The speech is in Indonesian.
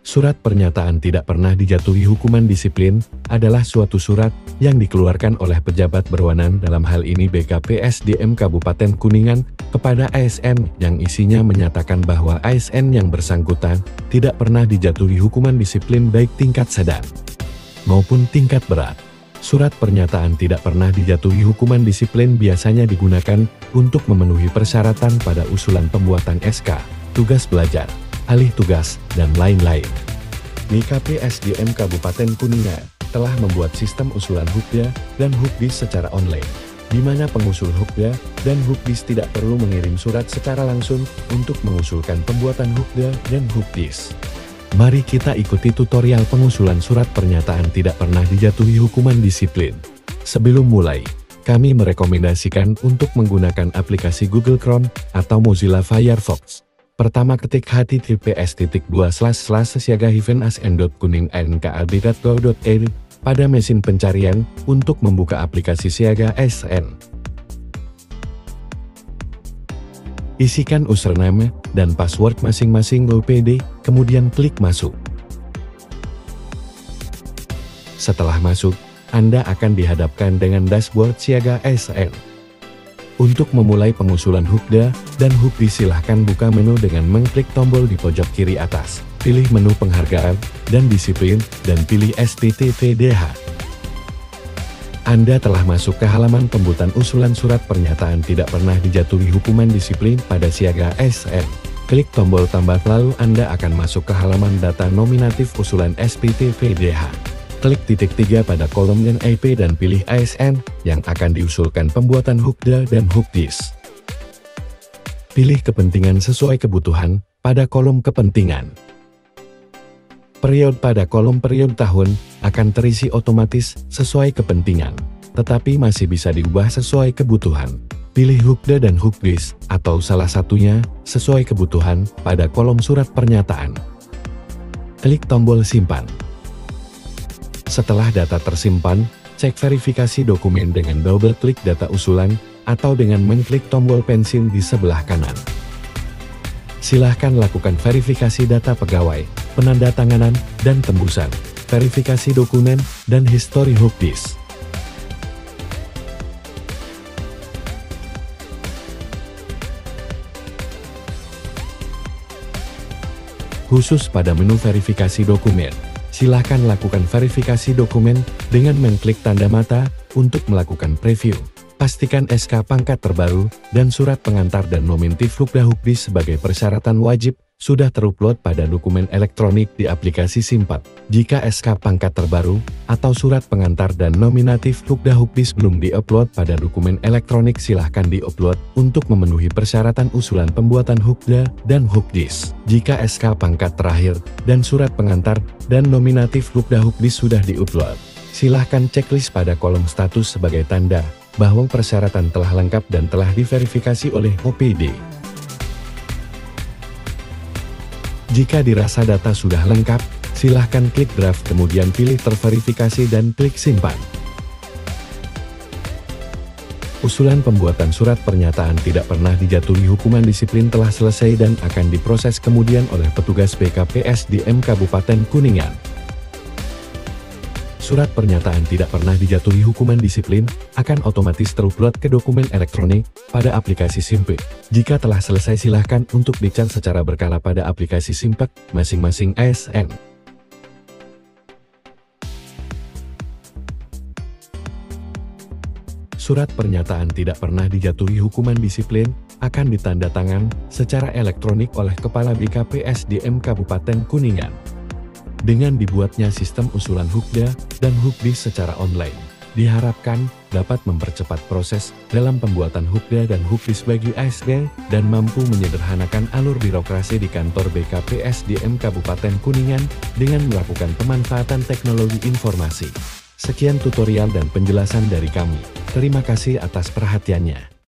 Surat pernyataan tidak pernah dijatuhi hukuman disiplin adalah suatu surat yang dikeluarkan oleh pejabat berwenang, dalam hal ini BKPSDM Kabupaten Kuningan, kepada ASN yang isinya menyatakan bahwa ASN yang bersangkutan tidak pernah dijatuhi hukuman disiplin baik tingkat sedang maupun tingkat berat. Surat pernyataan tidak pernah dijatuhi hukuman disiplin biasanya digunakan untuk memenuhi persyaratan pada usulan pembuatan SK, tugas belajar, alih tugas, dan lain-lain. BKPSDM Kabupaten Kuningan telah membuat sistem usulan Hukda dan Hukdis secara online, di mana pengusul Hukda dan Hukdis tidak perlu mengirim surat secara langsung untuk mengusulkan pembuatan Hukda dan Hukdis. Mari kita ikuti tutorial pengusulan surat pernyataan tidak pernah dijatuhi hukuman disiplin. Sebelum mulai, kami merekomendasikan untuk menggunakan aplikasi Google Chrome atau Mozilla Firefox. Pertama, ketik https://siaga-asn.kuningnKAB.go.id pada mesin pencarian untuk membuka aplikasi Siaga ASN. Isikan username dan password masing-masing OPD, kemudian klik masuk. Setelah masuk, Anda akan dihadapkan dengan dashboard Siaga ASN. Untuk memulai pengusulan Hukda dan Hukdis, silahkan buka menu dengan mengklik tombol di pojok kiri atas, pilih menu penghargaan dan disiplin, dan pilih SPTVDH. Anda telah masuk ke halaman pembuatan usulan surat pernyataan tidak pernah dijatuhi hukuman disiplin pada Siaga ASN. Klik tombol tambah lalu Anda akan masuk ke halaman data nominatif usulan SPTVDH. Klik titik 3 pada kolom NIP dan pilih ASN yang akan diusulkan pembuatan Hukda dan Hukdis. Pilih kepentingan sesuai kebutuhan pada kolom kepentingan. Periode pada kolom periode tahun akan terisi otomatis sesuai kepentingan, tetapi masih bisa diubah sesuai kebutuhan. Pilih Hukda dan Hukdis atau salah satunya sesuai kebutuhan pada kolom surat pernyataan. Klik tombol simpan. Setelah data tersimpan, cek verifikasi dokumen dengan double klik data usulan atau dengan mengklik tombol pensil di sebelah kanan. Silahkan lakukan verifikasi data pegawai, penandatanganan, dan tembusan, verifikasi dokumen, dan histori Hukdis. Khusus pada menu verifikasi dokumen, silahkan lakukan verifikasi dokumen dengan mengklik tanda mata untuk melakukan preview. Pastikan SK pangkat terbaru dan surat pengantar dan nominatif Hukda Hukdis sebagai persyaratan wajib sudah terupload pada dokumen elektronik di aplikasi Simpat. Jika SK pangkat terbaru atau surat pengantar dan nominatif Hukda Hukdis belum diupload pada dokumen elektronik, silahkan diupload untuk memenuhi persyaratan usulan pembuatan Hukda dan Hukdis. Jika SK pangkat terakhir dan surat pengantar dan nominatif Hukda Hukdis sudah diupload, silahkan checklist pada kolom status sebagai tanda bahwa persyaratan telah lengkap dan telah diverifikasi oleh OPD. Jika dirasa data sudah lengkap, silahkan klik draft kemudian pilih terverifikasi dan klik simpan. Usulan pembuatan surat pernyataan tidak pernah dijatuhi hukuman disiplin telah selesai dan akan diproses kemudian oleh petugas BKPSDM Kabupaten Kuningan. Surat pernyataan tidak pernah dijatuhi hukuman disiplin akan otomatis terupload ke dokumen elektronik pada aplikasi Simpek. Jika telah selesai, silahkan untuk dicek secara berkala pada aplikasi Simpek masing-masing ASN. Surat pernyataan tidak pernah dijatuhi hukuman disiplin akan ditandatangan secara elektronik oleh Kepala BKPSDM Kabupaten Kuningan. Dengan dibuatnya sistem usulan Hukda dan Hukdis secara online, diharapkan dapat mempercepat proses dalam pembuatan Hukda dan Hukdis bagi ASN dan mampu menyederhanakan alur birokrasi di kantor BKPSDM Kabupaten Kuningan dengan melakukan pemanfaatan teknologi informasi. Sekian tutorial dan penjelasan dari kami. Terima kasih atas perhatiannya.